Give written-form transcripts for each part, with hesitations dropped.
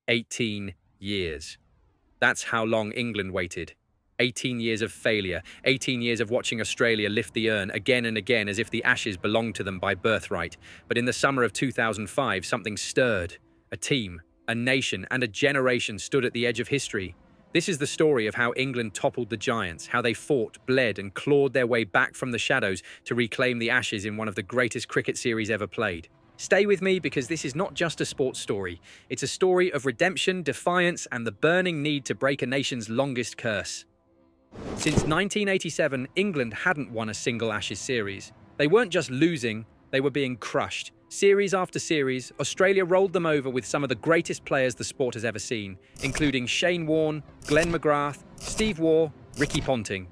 18 years. That's how long England waited. 18 years of failure, 18 years of watching Australia lift the urn again and again as if the Ashes belonged to them by birthright. But in the summer of 2005, something stirred. A team, a nation, and a generation stood at the edge of history. This is the story of how England toppled the Giants, how they fought, bled, and clawed their way back from the shadows to reclaim the Ashes in one of the greatest cricket series ever played. Stay with me because this is not just a sports story. It's a story of redemption, defiance, and the burning need to break a nation's longest curse. Since 1987, England hadn't won a single Ashes series. They weren't just losing, they were being crushed. Series after series, Australia rolled them over with some of the greatest players the sport has ever seen, including Shane Warne, Glenn McGrath, Steve Waugh, Ricky Ponting.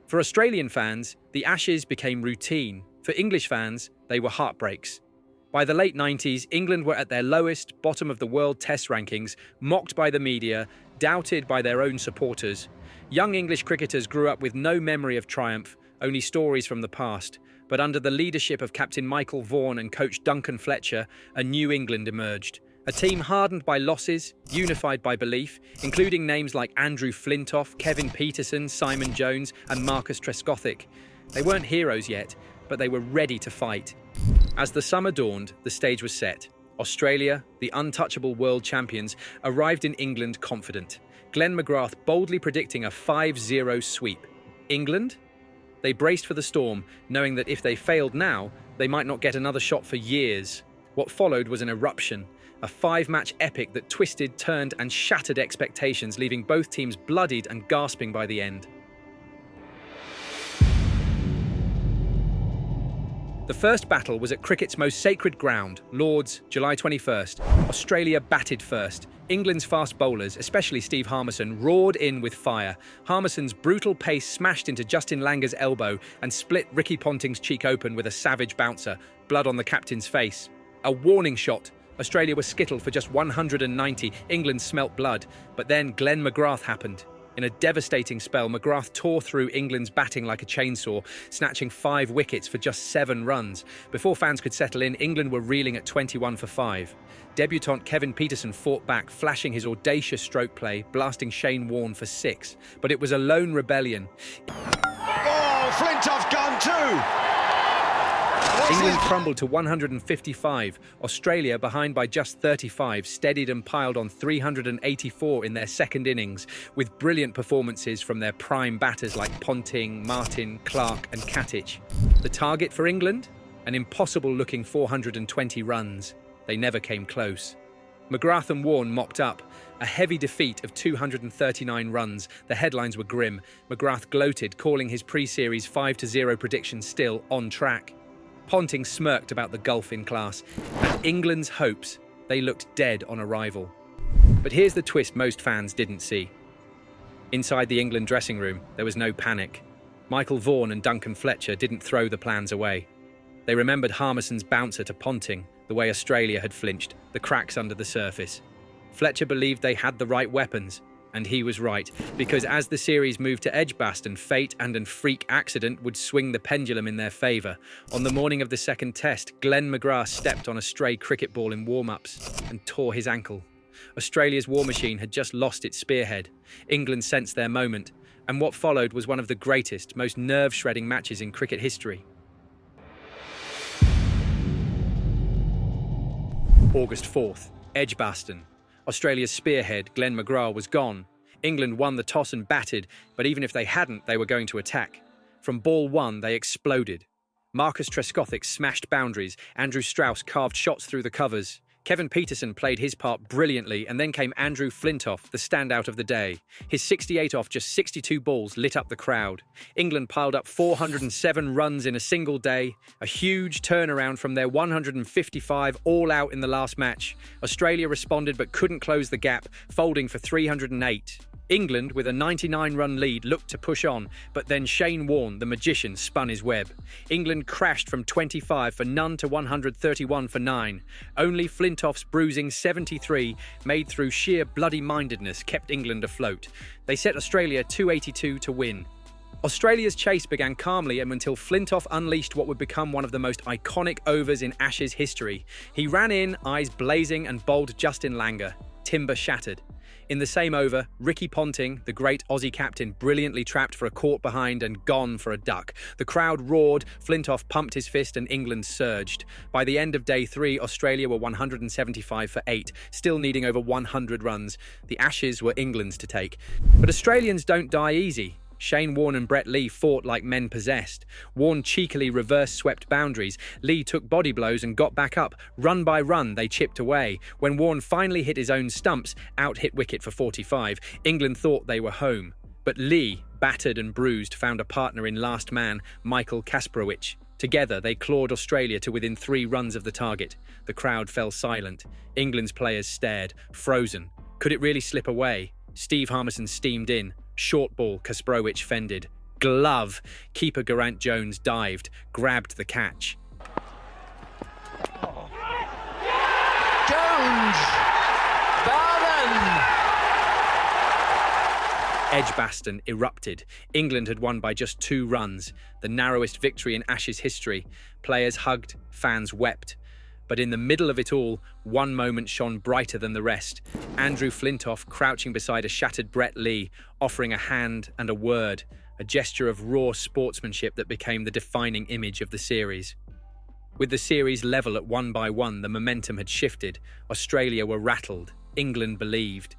For Australian fans, the Ashes became routine. For English fans, they were heartbreaks. By the late 90s, England were at their lowest, bottom of the world test rankings, mocked by the media, doubted by their own supporters. Young English cricketers grew up with no memory of triumph, only stories from the past. But under the leadership of Captain Michael Vaughan and coach Duncan Fletcher, a new England emerged. A team hardened by losses, unified by belief, including names like Andrew Flintoff, Kevin Pietersen, Simon Jones, and Marcus Trescothick. They weren't heroes yet, but they were ready to fight. As the summer dawned, the stage was set. Australia, the untouchable world champions, arrived in England confident. Glenn McGrath boldly predicting a 5-0 sweep. England? They braced for the storm, knowing that if they failed now, they might not get another shot for years. What followed was an eruption, a 5-match epic that twisted, turned, and shattered expectations, leaving both teams bloodied and gasping by the end. The first battle was at cricket's most sacred ground, Lord's, July 21st. Australia batted first. England's fast bowlers, especially Steve Harmison, roared in with fire. Harmison's brutal pace smashed into Justin Langer's elbow and split Ricky Ponting's cheek open with a savage bouncer, blood on the captain's face. A warning shot. Australia was skittled for just 190. England smelt blood. But then Glenn McGrath happened. In a devastating spell, McGrath tore through England's batting like a chainsaw, snatching 5 wickets for just 7 runs. Before fans could settle in, England were reeling at 21 for 5. Debutant Kevin Pietersen fought back, flashing his audacious stroke play, blasting Shane Warne for 6. But it was a lone rebellion. Oh, Flintoff gone too! England crumbled to 155. Australia, behind by just 35, steadied and piled on 384 in their second innings, with brilliant performances from their prime batters like Ponting, Martin, Clarke and Katic. The target for England? An impossible-looking 420 runs. They never came close. McGrath and Warne mopped up. A heavy defeat of 239 runs. The headlines were grim. McGrath gloated, calling his pre-series 5-0 prediction still on track. Ponting smirked about the gulf in class. And England's hopes, they looked dead on arrival. But here's the twist most fans didn't see. Inside the England dressing room, there was no panic. Michael Vaughan and Duncan Fletcher didn't throw the plans away. They remembered Harmison's bouncer to Ponting, the way Australia had flinched, the cracks under the surface. Fletcher believed they had the right weapons. And he was right, because as the series moved to Edgbaston, fate and a freak accident would swing the pendulum in their favour. On the morning of the second test, Glenn McGrath stepped on a stray cricket ball in warm-ups and tore his ankle. Australia's war machine had just lost its spearhead. England sensed their moment, and what followed was one of the greatest, most nerve-shredding matches in cricket history. August 4th, Edgbaston. Australia's spearhead, Glenn McGrath, was gone. England won the toss and batted, but even if they hadn't, they were going to attack. From ball 1, they exploded. Marcus Trescothick smashed boundaries. Andrew Strauss carved shots through the covers. Kevin Pietersen played his part brilliantly, and then came Andrew Flintoff, the standout of the day. His 68 off just 62 balls lit up the crowd. England piled up 407 runs in a single day, a huge turnaround from their 155 all out in the last match. Australia responded but couldn't close the gap, folding for 308. England, with a 99-run lead, looked to push on, but then Shane Warne, the magician, spun his web. England crashed from 25 for none to 131 for 9. Only Flintoff's bruising 73, made through sheer bloody-mindedness, kept England afloat. They set Australia 282 to win. Australia's chase began calmly until Flintoff unleashed what would become one of the most iconic overs in Ashes history. He ran in, eyes blazing, and bowled Justin Langer. timber shattered. In the same over, Ricky Ponting, the great Aussie captain, brilliantly trapped for a caught behind and gone for a duck. The crowd roared, Flintoff pumped his fist and England surged. By the end of day 3, Australia were 175 for 8, still needing over 100 runs. The Ashes were England's to take. But Australians don't die easy. Shane Warne and Brett Lee fought like men possessed. Warne cheekily reverse-swept boundaries. Lee took body blows and got back up. Run by run, they chipped away. When Warne finally hit his own stumps, out-hit wicket for 45, England thought they were home. But Lee, battered and bruised, found a partner in last man, Michael Kasprowicz. Together, they clawed Australia to within 3 runs of the target. The crowd fell silent. England's players stared, frozen. Could it really slip away? Steve Harmison steamed in. Short ball, Kasprowicz fended. Glove. Keeper Geraint Jones dived, grabbed the catch. Jones! Barden! Edgbaston erupted. England had won by just 2 runs, the narrowest victory in Ashes history. Players hugged, fans wept. But in the middle of it all, one moment shone brighter than the rest. Andrew Flintoff crouching beside a shattered Brett Lee, offering a hand and a word, a gesture of raw sportsmanship that became the defining image of the series. With the series level at 1-1, the momentum had shifted. Australia were rattled. England believed.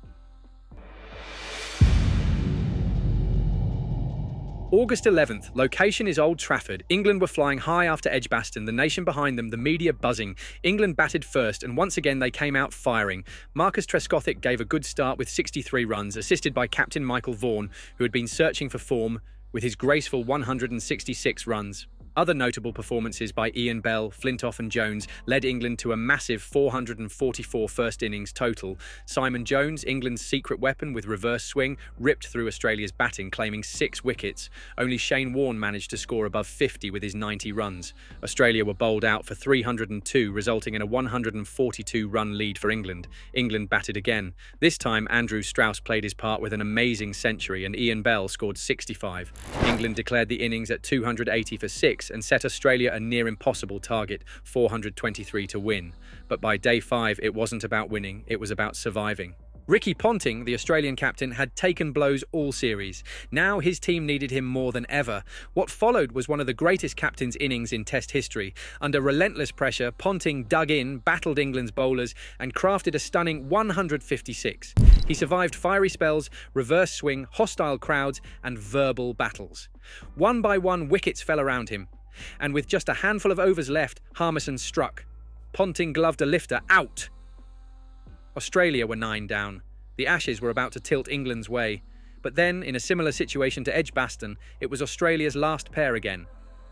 August 11th, location is Old Trafford. England were flying high after Edgbaston, the nation behind them, the media buzzing. England batted first, and once again they came out firing. Marcus Trescothick gave a good start with 63 runs, assisted by captain Michael Vaughan, who had been searching for form, with his graceful 166 runs. Other notable performances by Ian Bell, Flintoff and Jones led England to a massive 444 first innings total. Simon Jones, England's secret weapon with reverse swing, ripped through Australia's batting, claiming 6 wickets. Only Shane Warne managed to score above 50 with his 90 runs. Australia were bowled out for 302, resulting in a 142-run lead for England. England batted again. This time, Andrew Strauss played his part with an amazing century, and Ian Bell scored 65. England declared the innings at 280 for 6, and set Australia a near impossible target, 423 to win. But by day 5, it wasn't about winning, it was about surviving. Ricky Ponting, the Australian captain, had taken blows all series. Now his team needed him more than ever. What followed was one of the greatest captain's innings in Test history. Under relentless pressure, Ponting dug in, battled England's bowlers, and crafted a stunning 156. He survived fiery spells, reverse swing, hostile crowds, and verbal battles. One by one, wickets fell around him. And with just a handful of overs left, Harmison struck. Ponting gloved a lifter out. Australia were 9 down. The Ashes were about to tilt England's way. But then, in a similar situation to Edgbaston, it was Australia's last pair again.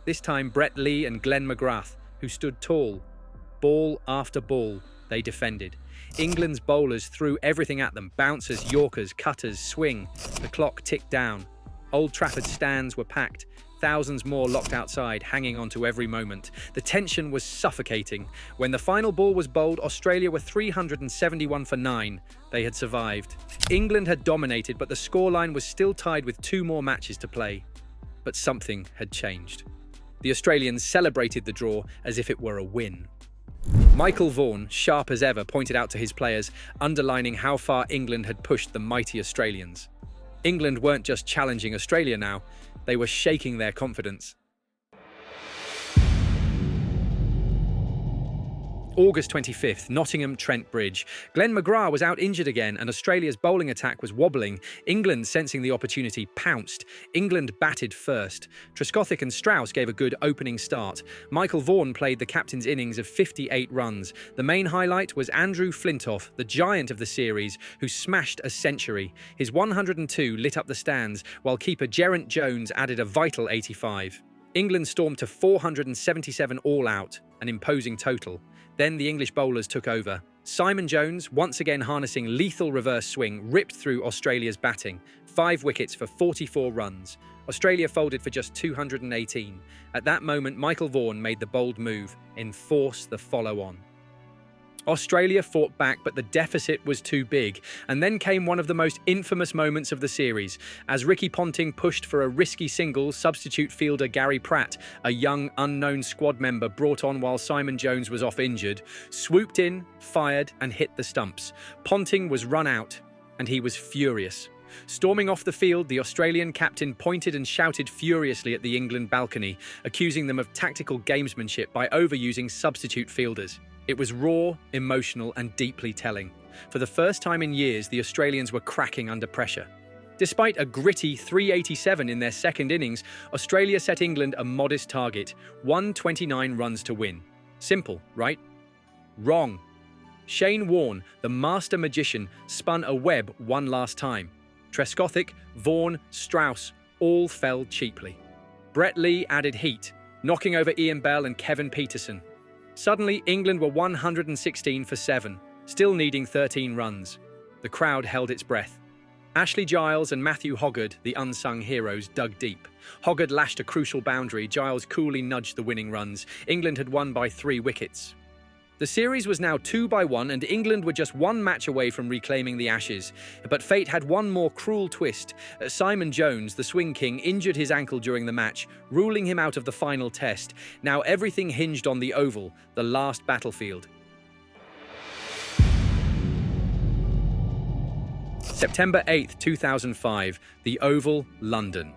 This time Brett Lee and Glenn McGrath, who stood tall. Ball after ball, they defended. England's bowlers threw everything at them, bouncers, yorkers, cutters, swing. The clock ticked down. Old Trafford stands were packed. Thousands more locked outside, hanging on to every moment. The tension was suffocating. When the final ball was bowled, Australia were 371 for 9. They had survived. England had dominated, but the scoreline was still tied with 2 more matches to play. But something had changed. The Australians celebrated the draw as if it were a win. Michael Vaughan, sharp as ever, pointed out to his players, underlining how far England had pushed the mighty Australians. England weren't just challenging Australia now, they were shaking their confidence. August 25th, Nottingham Trent Bridge. Glenn McGrath was out injured again and Australia's bowling attack was wobbling. England, sensing the opportunity, pounced. England batted first. Trescothick and Strauss gave a good opening start. Michael Vaughan played the captain's innings of 58 runs. The main highlight was Andrew Flintoff, the giant of the series, who smashed a century. His 102 lit up the stands, while keeper Geraint Jones added a vital 85. England stormed to 477 all out, an imposing total. Then the English bowlers took over. Simon Jones, once again harnessing lethal reverse swing, ripped through Australia's batting. 5 wickets for 44 runs. Australia folded for just 218. At that moment, Michael Vaughan made the bold move, enforce the follow-on. Australia fought back, but the deficit was too big. And then came one of the most infamous moments of the series, as Ricky Ponting pushed for a risky single. Substitute fielder Gary Pratt, a young, unknown squad member brought on while Simon Jones was off injured, swooped in, fired, and hit the stumps. Ponting was run out, and he was furious. Storming off the field, the Australian captain pointed and shouted furiously at the England balcony, accusing them of tactical gamesmanship by overusing substitute fielders. It was raw, emotional, and deeply telling. For the first time in years, the Australians were cracking under pressure. Despite a gritty 387 in their second innings, Australia set England a modest target, 129 runs to win. Simple, right? Wrong. Shane Warne, the master magician, spun a web one last time. Trescothick, Vaughan, Strauss all fell cheaply. Brett Lee added heat, knocking over Ian Bell and Kevin Peterson. Suddenly, England were 116 for 7, still needing 13 runs. The crowd held its breath. Ashley Giles and Matthew Hoggard, the unsung heroes, dug deep. Hoggard lashed a crucial boundary, Giles coolly nudged the winning runs. England had won by 3 wickets. The series was now 2-1 and England were just one match away from reclaiming the Ashes. But fate had one more cruel twist. Simon Jones, the swing king, injured his ankle during the match, ruling him out of the final test. Now everything hinged on the Oval, the last battlefield. September 8, 2005, the Oval, London.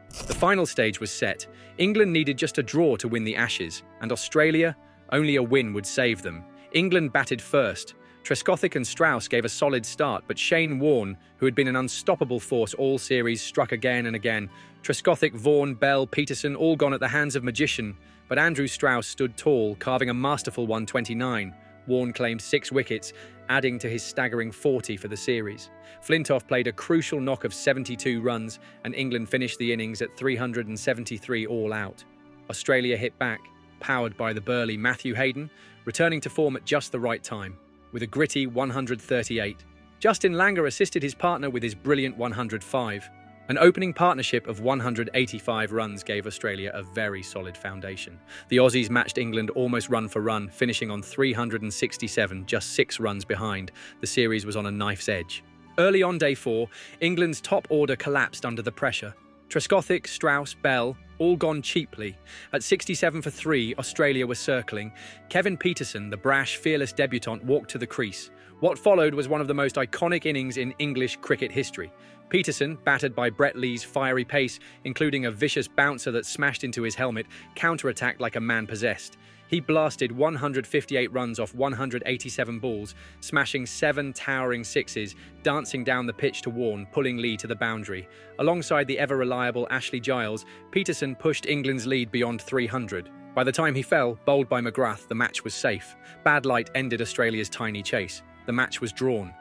The final stage was set. England needed just a draw to win the Ashes, and Australia, only a win would save them. England batted first. Trescothick and Strauss gave a solid start, but Shane Warne, who had been an unstoppable force all series, struck again and again. Trescothick, Vaughan, Bell, Peterson all gone at the hands of magician, but Andrew Strauss stood tall, carving a masterful 129. Warne claimed 6 wickets, adding to his staggering 40 for the series. Flintoff played a crucial knock of 72 runs, and England finished the innings at 373 all out. Australia hit back, powered by the burly Matthew Hayden, returning to form at just the right time, with a gritty 138. Justin Langer assisted his partner with his brilliant 105. An opening partnership of 185 runs gave Australia a very solid foundation. The Aussies matched England almost run for run, finishing on 367, just 6 runs behind. The series was on a knife's edge. Early on day 4, England's top order collapsed under the pressure. Trescothick, Strauss, Bell, all gone cheaply. At 67 for 3, Australia were circling. Kevin Peterson, the brash, fearless debutant, walked to the crease. What followed was one of the most iconic innings in English cricket history. Peterson, battered by Brett Lee's fiery pace, including a vicious bouncer that smashed into his helmet, counterattacked like a man possessed. He blasted 158 runs off 187 balls, smashing 7 towering sixes, dancing down the pitch to Warne, pulling Lee to the boundary. Alongside the ever-reliable Ashley Giles, Peterson pushed England's lead beyond 300. By the time he fell, bowled by McGrath, the match was safe. Bad light ended Australia's tiny chase. The match was drawn.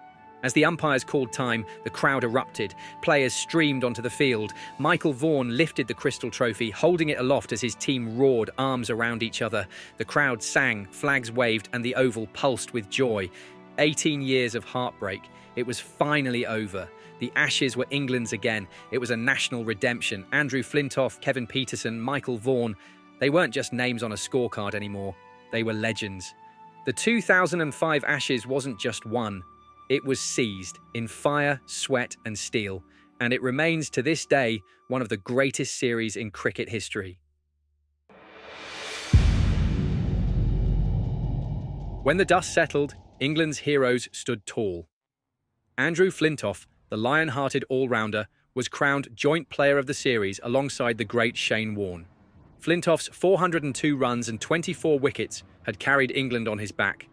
As the umpires called time, the crowd erupted. Players streamed onto the field. Michael Vaughan lifted the Crystal Trophy, holding it aloft as his team roared, arms around each other. The crowd sang, flags waved, and the Oval pulsed with joy. 18 years of heartbreak. It was finally over. The Ashes were England's again. It was a national redemption. Andrew Flintoff, Kevin Peterson, Michael Vaughan. They weren't just names on a scorecard anymore. They were legends. The 2005 Ashes wasn't just won. It was seized in fire, sweat, and steel, and it remains to this day one of the greatest series in cricket history. When the dust settled, England's heroes stood tall. Andrew Flintoff, the lion-hearted all-rounder, was crowned joint player of the series alongside the great Shane Warne. Flintoff's 402 runs and 24 wickets had carried England on his back.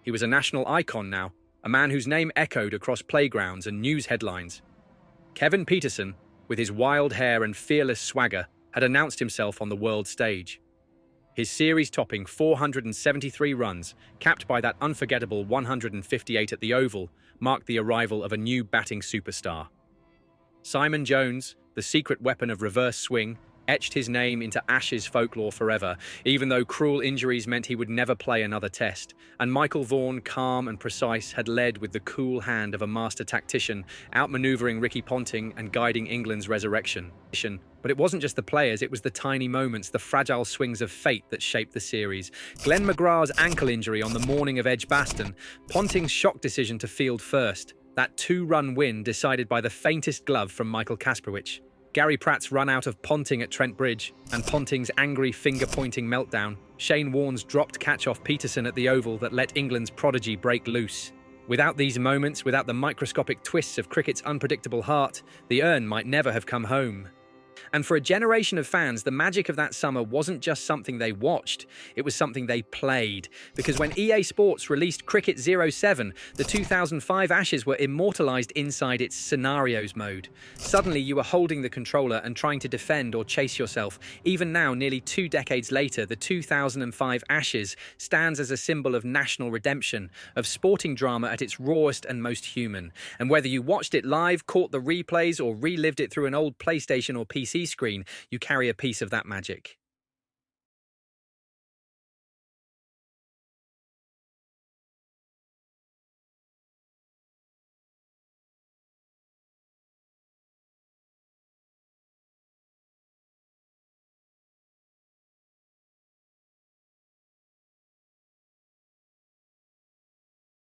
He was a national icon now, a man whose name echoed across playgrounds and news headlines. Kevin Peterson, with his wild hair and fearless swagger, had announced himself on the world stage. His series-topping 473 runs, capped by that unforgettable 158 at the Oval, marked the arrival of a new batting superstar. Simon Jones, the secret weapon of reverse swing, etched his name into Ashes folklore forever, even though cruel injuries meant he would never play another test. And Michael Vaughan, calm and precise, had led with the cool hand of a master tactician, outmaneuvering Ricky Ponting and guiding England's resurrection. But it wasn't just the players, it was the tiny moments, the fragile swings of fate that shaped the series. Glenn McGrath's ankle injury on the morning of Edgbaston, Ponting's shock decision to field first, that 2-run win decided by the faintest glove from Michael Kasprowicz, Gary Pratt's run out of Ponting at Trent Bridge, and Ponting's angry finger-pointing meltdown, Shane Warne's dropped catch off Peterson at the Oval that let England's prodigy break loose. Without these moments, without the microscopic twists of cricket's unpredictable heart, the urn might never have come home. And for a generation of fans, the magic of that summer wasn't just something they watched, it was something they played. Because when EA Sports released Cricket 07, the 2005 Ashes were immortalised inside its Scenarios mode. Suddenly you were holding the controller and trying to defend or chase yourself. Even now, nearly 2 decades later, the 2005 Ashes stands as a symbol of national redemption, of sporting drama at its rawest and most human. And whether you watched it live, caught the replays, or relived it through an old PlayStation or PC screen, you carry a piece of that magic.